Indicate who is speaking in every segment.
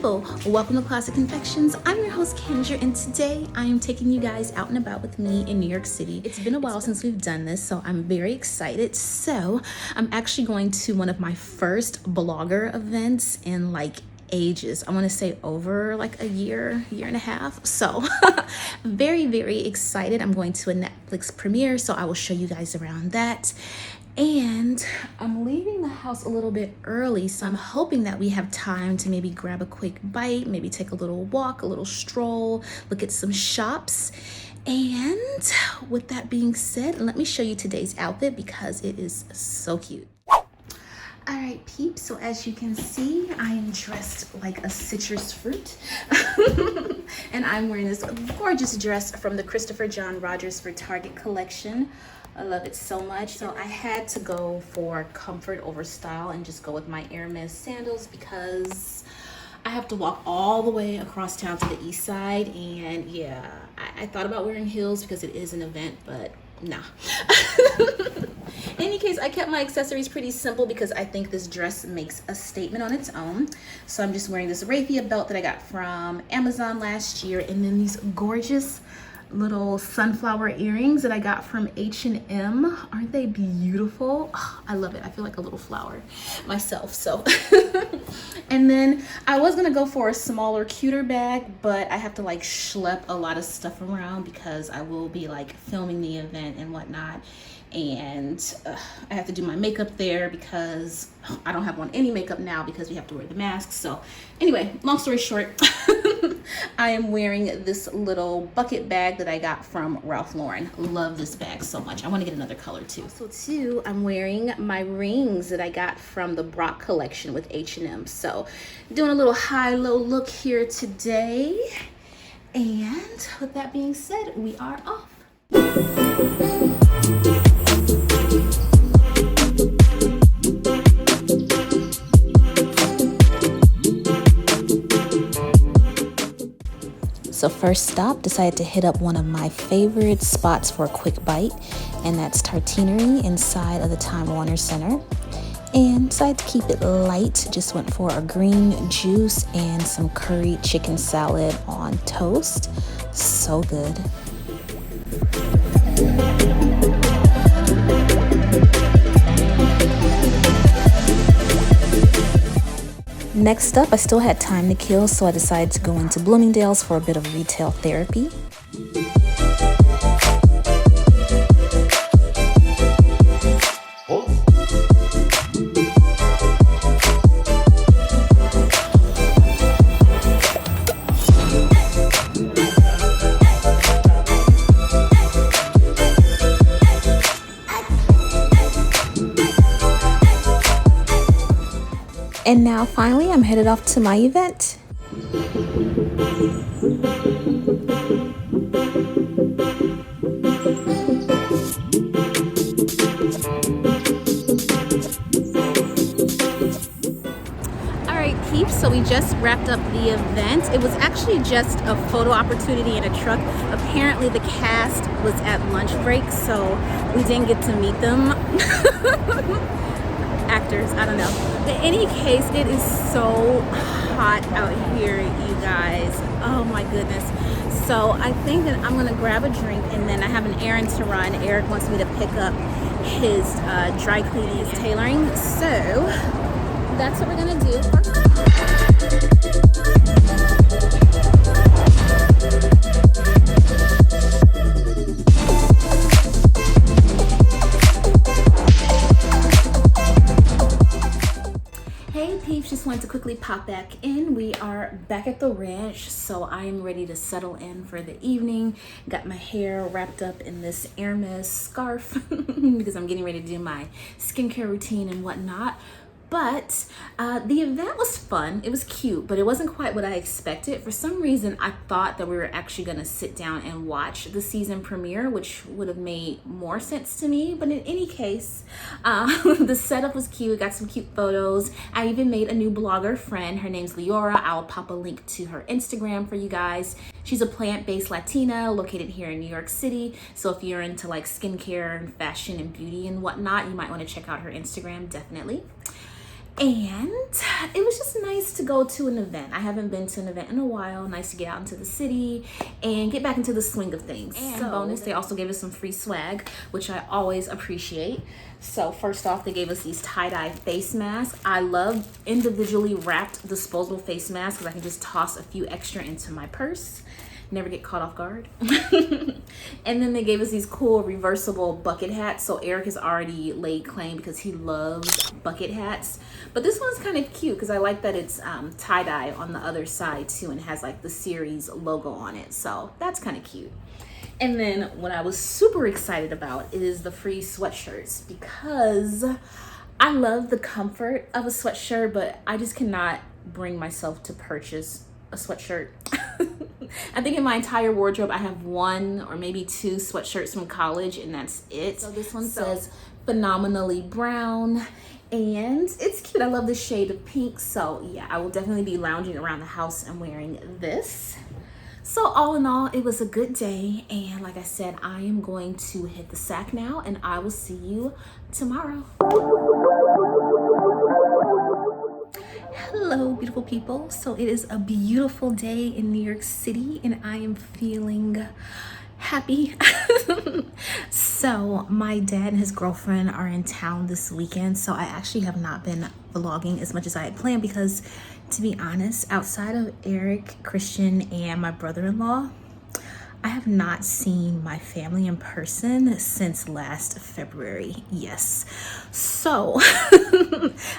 Speaker 1: people, welcome to Closet Confections. I'm your host Kendra, and today I am taking you guys out and about with me in New York City. It's been a while since we've done this, so I'm very excited. So I'm actually going to one of my first blogger events in like ages. I want to say over like a year and a half. So very, very excited. I'm going to a Netflix premiere, so I will show you guys around that. And I'm leaving the house a little bit early, so I'm hoping that we have time to maybe grab a quick bite, maybe take a little walk, a little stroll, look at some shops. And with that being said, let me show you today's outfit because it is so cute. All right, peeps, so as you can see, I am dressed like a citrus fruit. And I'm wearing this gorgeous dress from the Christopher John Rogers for Target collection. I love it so much. So I had to go for comfort over style and just go with my Hermes sandals because I have to walk all the way across town to the east side. And yeah, I thought about wearing heels because it is an event, but nah. In any case, I kept my accessories pretty simple because I think this dress makes a statement on its own. So I'm just wearing this raffia belt that I got from Amazon last year, and then these gorgeous little sunflower earrings that I got from H&M. Aren't they beautiful? Oh, I love it. I feel like a little flower myself. So and then I was gonna go for a smaller, cuter bag, but I have to like schlep a lot of stuff around because I will be like filming the event and whatnot. And I have to do my makeup there because I don't have on any makeup now because we have to wear the mask. So anyway, long story short, I am wearing this little bucket bag that I got from Ralph Lauren. Love this bag so much. I want to get another color too. So too, I'm wearing my rings that I got from the Brock collection with H&M. So doing a little high-low look here today. And with that being said, we are off. So first stop, decided to hit up one of my favorite spots for a quick bite, and that's Tartinerie inside of the Time Warner Center. And decided to keep it light, just went for a green juice and some curry chicken salad on toast. So good. Next up, I still had time to kill, so I decided to go into Bloomingdales for a bit of retail therapy. And now finally, I'm headed off to my event. Alright peeps, so we just wrapped up the event. It was actually just a photo opportunity in a truck. Apparently the cast was at lunch break, so we didn't get to meet them. Actors, I don't know. In any case, it is so hot out here, you guys. Oh my goodness. So I think that I'm gonna grab a drink, and then I have an errand to run. Eric wants me to pick up his dry cleaning, his tailoring. So that's what we're gonna do. Hey peeps, just wanted to quickly pop back in. We are back at the ranch, so I am ready to settle in for the evening. Got my hair wrapped up in this Hermes scarf because I'm getting ready to do my skincare routine and whatnot. But the event was fun. It was cute, but it wasn't quite what I expected. For some reason, I thought that we were actually going to sit down and watch the season premiere, which would have made more sense to me. But in any case, the setup was cute. Got some cute photos. I even made a new blogger friend. Her name's Leora. I'll pop a link to her Instagram for you guys. She's a plant-based Latina located here in New York City. So if you're into like skincare and fashion and beauty and whatnot, you might want to check out her Instagram, definitely. And it was just nice to go to an event. I haven't been to an event in a while. Nice to get out into the city and get back into the swing of things. And bonus, they also gave us some free swag, which I always appreciate. So first off, they gave us these tie-dye face masks. I love individually wrapped disposable face masks because I can just toss a few extra into my purse. Never get caught off guard. And then they gave us these cool reversible bucket hats. So Eric has already laid claim because he loves bucket hats. But this one's kind of cute because I like that it's tie-dye on the other side too and has like the series logo on it. So that's kind of cute. And then what I was super excited about is the free sweatshirts, because I love the comfort of a sweatshirt, but I just cannot bring myself to purchase a sweatshirt. I think in my entire wardrobe I have one or maybe two sweatshirts from college, and that's it. So this one says phenomenally brown, and it's cute. I love the shade of pink. So yeah, I will definitely be lounging around the house and wearing this. So all in all, it was a good day, and like I said, I am going to hit the sack now, and I will see you tomorrow. Hello, beautiful people. So it is a beautiful day in New York City, and I am feeling happy. So my dad and his girlfriend are in town this weekend, so I actually have not been vlogging as much as I had planned because, to be honest, outside of Eric, Christian, and my brother-in-law, I have not seen my family in person since last February. Yes. So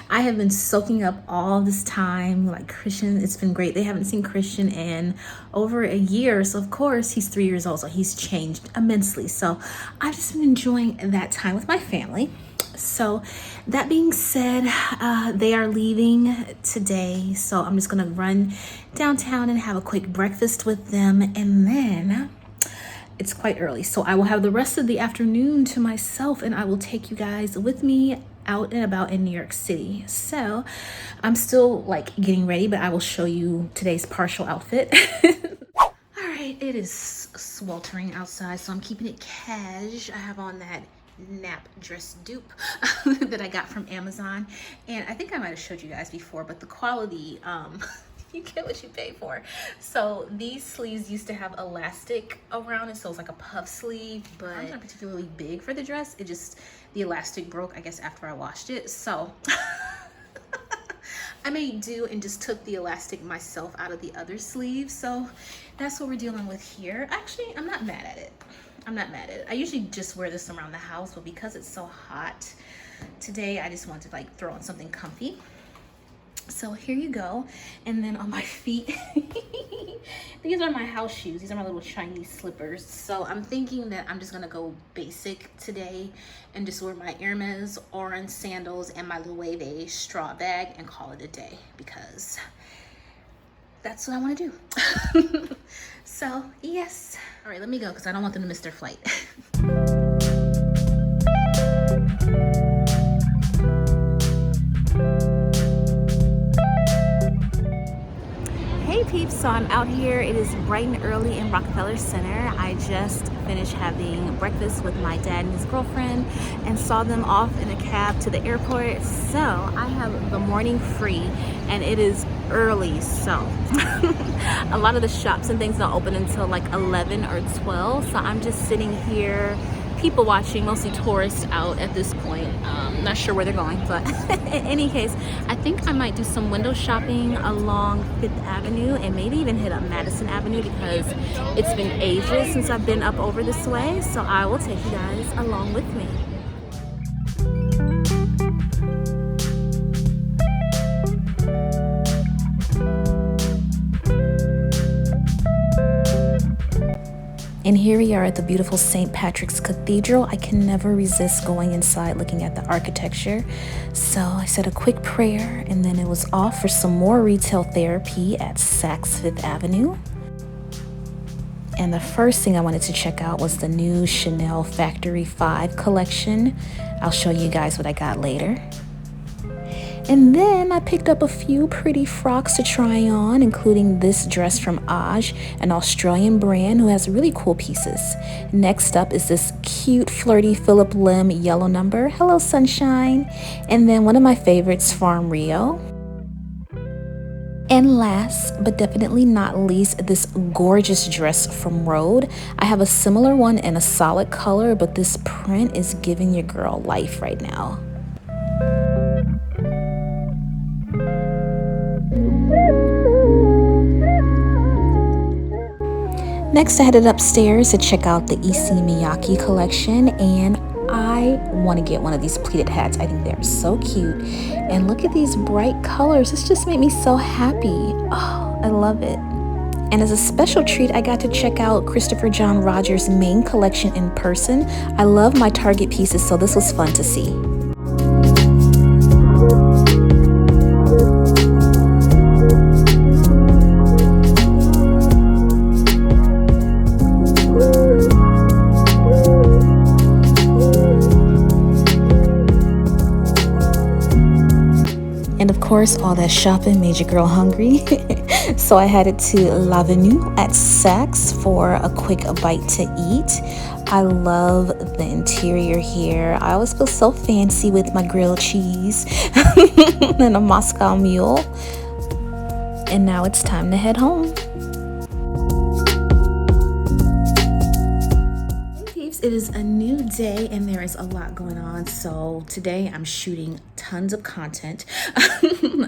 Speaker 1: I have been soaking up all this time. Like Christian, it's been great. They haven't seen Christian in over a year. So of course he's 3 years old. So he's changed immensely. So I've just been enjoying that time with my family. So that being said, they are leaving today. So I'm just going to run downtown and have a quick breakfast with them. And then it's quite early, so I will have the rest of the afternoon to myself, and I will take you guys with me out and about in New York City. So I'm still like getting ready, but I will show you today's partial outfit. All right, it is sweltering outside, so I'm keeping it cash. I have on that nap dress dupe that I got from Amazon, and I think I might have showed you guys before, but the quality, you get what you pay for. So these sleeves used to have elastic around it, so it's like a puff sleeve, but it's not particularly big for the dress. It just, the elastic broke, I guess, after I washed it. So I made do and just took the elastic myself out of the other sleeve. So that's what we're dealing with here. Actually, I'm not mad at it. I'm not mad at it. I usually just wear this around the house, but because it's so hot today, I just wanted to like throw on something comfy. So here you go. And then on my feet, these are my house shoes. These are my little Chinese slippers. So I'm thinking that I'm just gonna go basic today and just wear my Hermes Oran sandals and my Loewe straw bag and call it a day, because that's what I want to do. So yes. All right, let me go because I don't want them to miss their flight. Hey peeps, so I'm out here. It is bright and early in Rockefeller Center. I just finished having breakfast with my dad and his girlfriend and saw them off in a cab to the airport. So I have the morning free and it is early, so a lot of the shops and things don't open until like 11 or 12. So I'm just sitting here people watching, mostly tourists out at this point. Not sure where they're going, but in any case, I think I might do some window shopping along 5th Avenue and maybe even hit up Madison Avenue because it's been ages since I've been up over this way. So I will take you guys along with me. And here we are at the beautiful St. Patrick's Cathedral. I can never resist going inside looking at the architecture. So I said a quick prayer and then it was off for some more retail therapy at Saks Fifth Avenue. And the first thing I wanted to check out was the new Chanel Factory 5 collection. I'll show you guys what I got later. And then I picked up a few pretty frocks to try on, including this dress from Aj, an Australian brand who has really cool pieces. Next up is this cute, flirty Phillip Lim yellow number. Hello, sunshine. And then one of my favorites, Farm Rio. And last, but definitely not least, this gorgeous dress from Rhode. I have a similar one in a solid color, but this print is giving your girl life right now. Next, I headed upstairs to check out the EC Miyake collection, and I want to get one of these pleated hats. I think they're so cute. And look at these bright colors. This just made me so happy. Oh, I love it. And as a special treat, I got to check out Christopher John Rogers' main collection in person. I love my Target pieces, so this was fun to see. And of course, all that shopping made your girl hungry. So I headed to L'Avenue at Saks for a quick bite to eat. I love the interior here. I always feel so fancy with my grilled cheese and a Moscow Mule. And now it's time to head home. It is a new day and there is a lot going on. So today I'm shooting tons of content.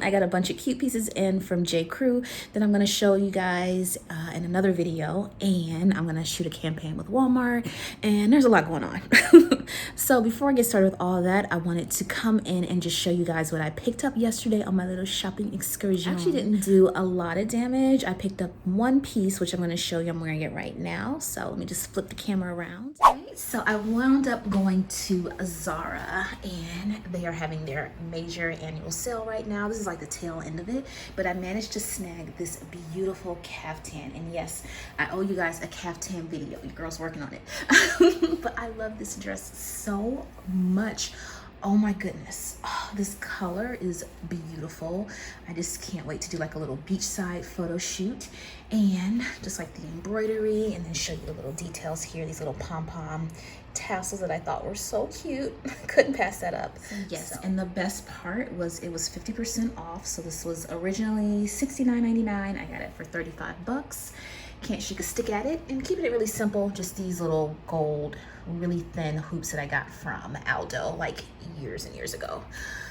Speaker 1: I got a bunch of cute pieces in from J. Crew that I'm going to show you guys in another video, and I'm going to shoot a campaign with Walmart, and there's a lot going on. So before I get started with all that, I wanted to come in and just show you guys what I picked up yesterday on my little shopping excursion. I actually didn't do a lot of damage. I picked up one piece, which I'm going to show you. I'm wearing it right now. So let me just flip the camera around. So I wound up going to Zara, and they are having their major annual sale right now. This is like the tail end of it, but I managed to snag this beautiful caftan. And yes, I owe you guys a caftan video. Your girl's working on it. But I love this dress so much. Oh my goodness, oh, this color is beautiful. I just can't wait to do like a little beachside photo shoot, and just like the embroidery, and then show you the little details here, these little pom-pom tassels that I thought were so cute. Couldn't pass that up. Yes, and the best part was it was 50% off. So this was originally $69.99. I got it for 35 bucks. Can't shake a stick at it, and keeping it really simple, just these little gold really thin hoops that I got from Aldo like years and years ago.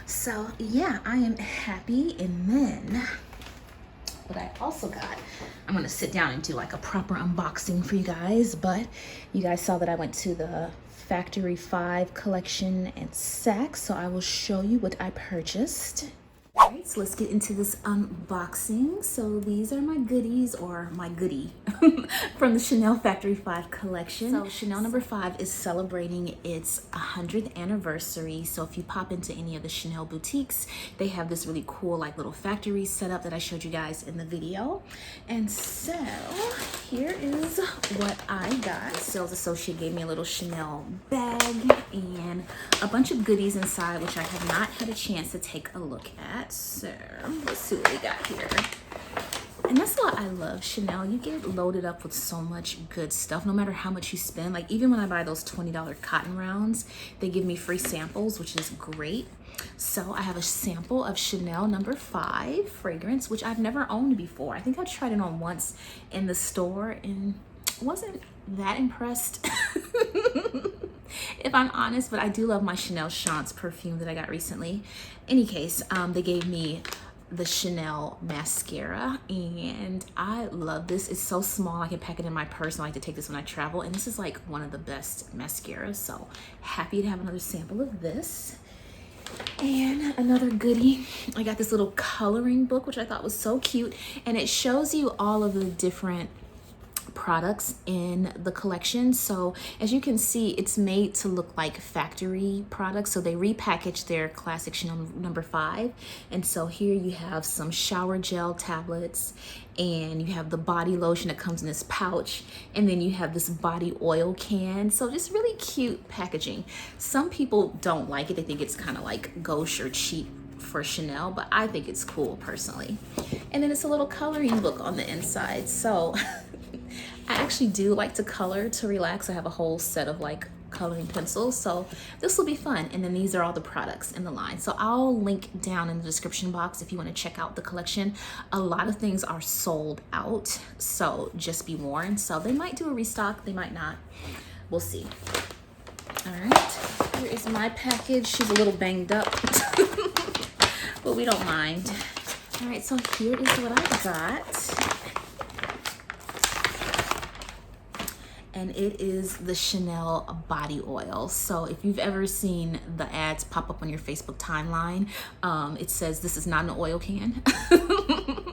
Speaker 1: So yeah, I am happy. And then what I also got, I'm gonna sit down and do like a proper unboxing for you guys, but you guys saw that I went to the Factory 5 collection at Saks, so I will show you what I purchased. All right, so let's get into this unboxing. So these are my goodies, or my goodie, from the Chanel Factory 5 collection. So Chanel number 5 is celebrating its 100th anniversary. So if you pop into any of the Chanel boutiques, they have this really cool like little factory setup that I showed you guys in the video. And so here is what I got. Sales associate gave me a little Chanel bag and a bunch of goodies inside, which I have not had a chance to take a look at. So let's see what we got here. And that's what I love Chanel. You get loaded up with so much good stuff, no matter how much you spend. Like even when I buy those $20 cotton rounds, they give me free samples, which is great. So I have a sample of Chanel number 5 fragrance, which I've never owned before. I think I tried it on once in the store and wasn't that impressed. If I'm honest, but I do love my Chanel Chance perfume that I got recently. Any case, they gave me the Chanel mascara, and I love this. It's so small, I can pack it in my purse. I like to take this when I travel, and this is like one of the best mascaras, so happy to have another sample of this. And another goodie, I got this little coloring book, which I thought was so cute, and it shows you all of the different products in the collection. So as you can see, it's made to look like factory products. So they repackaged their classic Chanel number 5. And so here you have some shower gel tablets, and you have the body lotion that comes in this pouch, and then you have this body oil can. So just really cute packaging. Some people don't like it. They think it's kind of like gauche or cheap for Chanel, but I think it's cool personally. And then it's a little coloring book on the inside. So I actually do like to color to relax. I have a whole set of like coloring pencils, so this will be fun. And then these are all the products in the line, so I'll link down in the description box if you want to check out the collection. A lot of things are sold out, so just be warned. So they might do a restock, they might not, we'll see. All right, here is my package. She's a little banged up but we don't mind. All right, so here is what I got. And it is the Chanel body oil. So if you've ever seen the ads pop up on your Facebook timeline, it says this is not an oil can.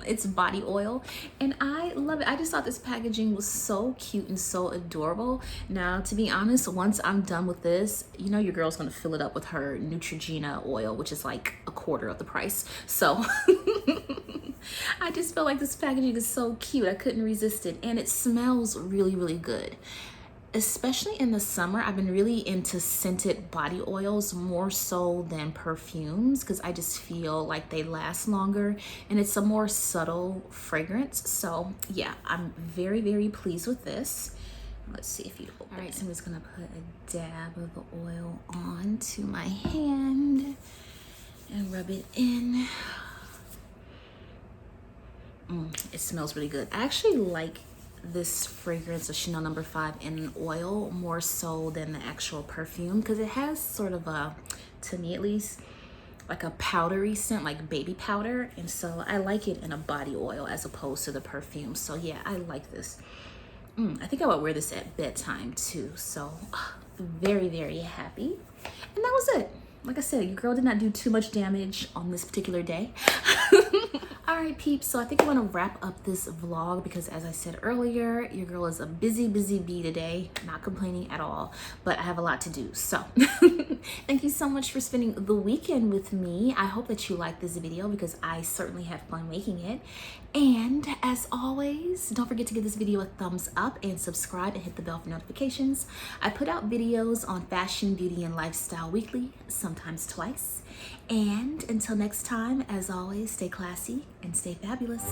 Speaker 1: It's body oil, and I love it. I just thought this packaging was so cute and so adorable. Now, to be honest, once I'm done with this, you know your girl's gonna fill it up with her Neutrogena oil, which is like a quarter of the price. So I just feel like this packaging is so cute. I couldn't resist it, and it smells really, really good. Especially in the summer, I've been really into scented body oils more so than perfumes, because I just feel like they last longer and it's a more subtle fragrance. So yeah, I'm very, very pleased with this. Let's see if you open it. All right, so I'm just gonna put a dab of the oil onto my hand and rub it in. It smells really good. I actually like this fragrance of Chanel No. 5 in an oil more so than the actual perfume, because it has sort of a, to me at least, like a powdery scent, like baby powder, and so I like it in a body oil as opposed to the perfume. So yeah, I like this. I think I would wear this at bedtime too, so very, very happy. And that was it. Like I said, your girl did not do too much damage on this particular day. All right, peeps, so I think I want to wrap up this vlog because, as I said earlier, your girl is a busy, busy bee today. Not complaining at all, but I have a lot to do. So thank you so much for spending the weekend with me. I hope that you liked this video because I certainly had fun making it. And as always, don't forget to give this video a thumbs up and subscribe and hit the bell for notifications. I put out videos on fashion, beauty, and lifestyle weekly, sometimes twice. And until next time, as always, stay classy and stay fabulous.